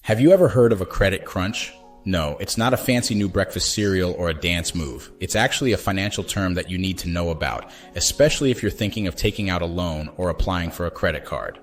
Have you ever heard of a credit crunch? No, it's not a fancy new breakfast cereal or a dance move. It's actually a financial term that you need to know about, especially if you're thinking of taking out a loan or applying for a credit card.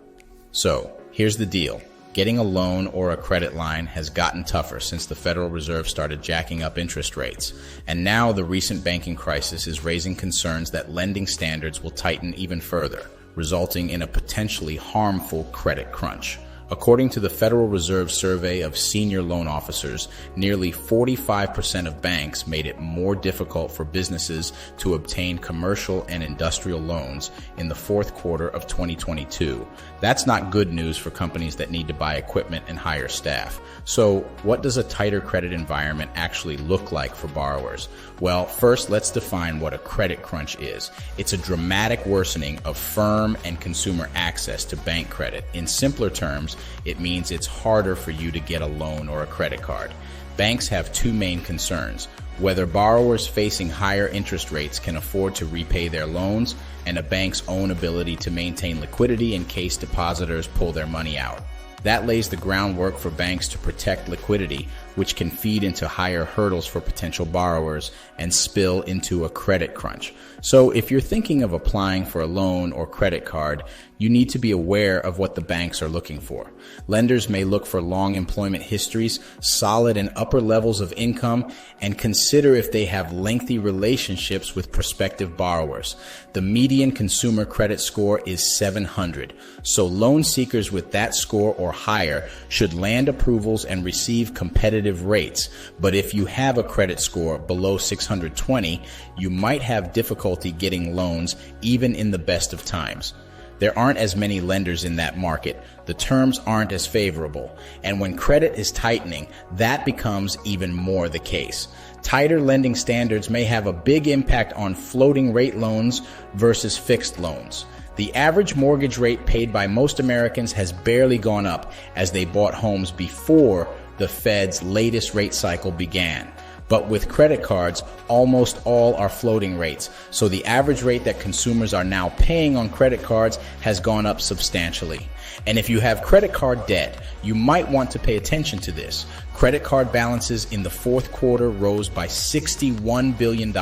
So, here's the deal. Getting a loan or a credit line has gotten tougher since the Federal Reserve started jacking up interest rates. And now the recent banking crisis is raising concerns that lending standards will tighten even further, resulting in a potentially harmful credit crunch. According to the Federal Reserve survey of senior loan officers, nearly 45% of banks made it more difficult for businesses to obtain commercial and industrial loans in the fourth quarter of 2022. That's not good news for companies that need to buy equipment and hire staff. So, what does a tighter credit environment actually look like for borrowers? Well, first, let's define what a credit crunch is. It's a dramatic worsening of firm and consumer access to bank credit. In simpler terms, it means it's harder for you to get a loan or a credit card. Banks have two main concerns: whether borrowers facing higher interest rates can afford to repay their loans, and a bank's own ability to maintain liquidity in case depositors pull their money out. That lays the groundwork for banks to protect liquidity, which can feed into higher hurdles for potential borrowers and spill into a credit crunch. So if you're thinking of applying for a loan or credit card, you need to be aware of what the banks are looking for. Lenders may look for long employment histories, solid and upper levels of income, and consider if they have lengthy relationships with prospective borrowers. The median consumer credit score is 700, so loan seekers with that score or higher should land approvals and receive competitive rates. But if you have a credit score below 620, you might have difficulty getting loans even in the best of times. There aren't as many lenders in that market, the terms aren't as favorable, and when credit is tightening, that becomes even more the case. Tighter lending standards may have a big impact on floating rate loans versus fixed loans. The average mortgage rate paid by most Americans has barely gone up as they bought homes before the Fed's latest rate cycle began. But with credit cards, almost all are floating rates, so the average rate that consumers are now paying on credit cards has gone up substantially. And if you have credit card debt, you might want to pay attention to this. Credit card balances in the fourth quarter rose by $61 billion to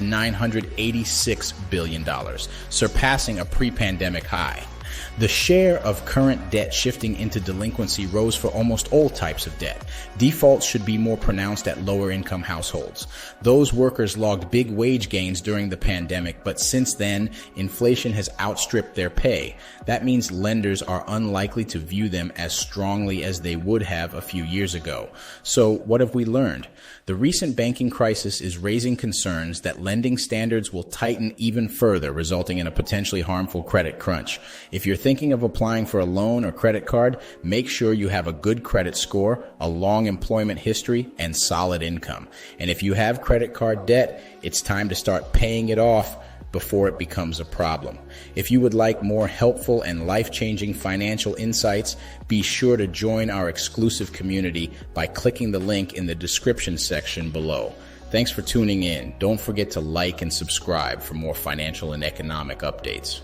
$986 billion, surpassing a pre-pandemic high. The share of current debt shifting into delinquency rose for almost all types of debt. Defaults should be more pronounced at lower income households. Those workers logged big wage gains during the pandemic, but since then, inflation has outstripped their pay. That means lenders are unlikely to view them as strongly as they would have a few years ago. So what have we learned? The recent banking crisis is raising concerns that lending standards will tighten even further, resulting in a potentially harmful credit crunch. If you're thinking of applying for a loan or credit card, make sure you have a good credit score, a long employment history, and solid income. And if you have credit card debt, it's time to start paying it off before it becomes a problem. If you would like more helpful and life-changing financial insights, be sure to join our exclusive community by clicking the link in the description section below. Thanks for tuning in. Don't forget to like and subscribe for more financial and economic updates.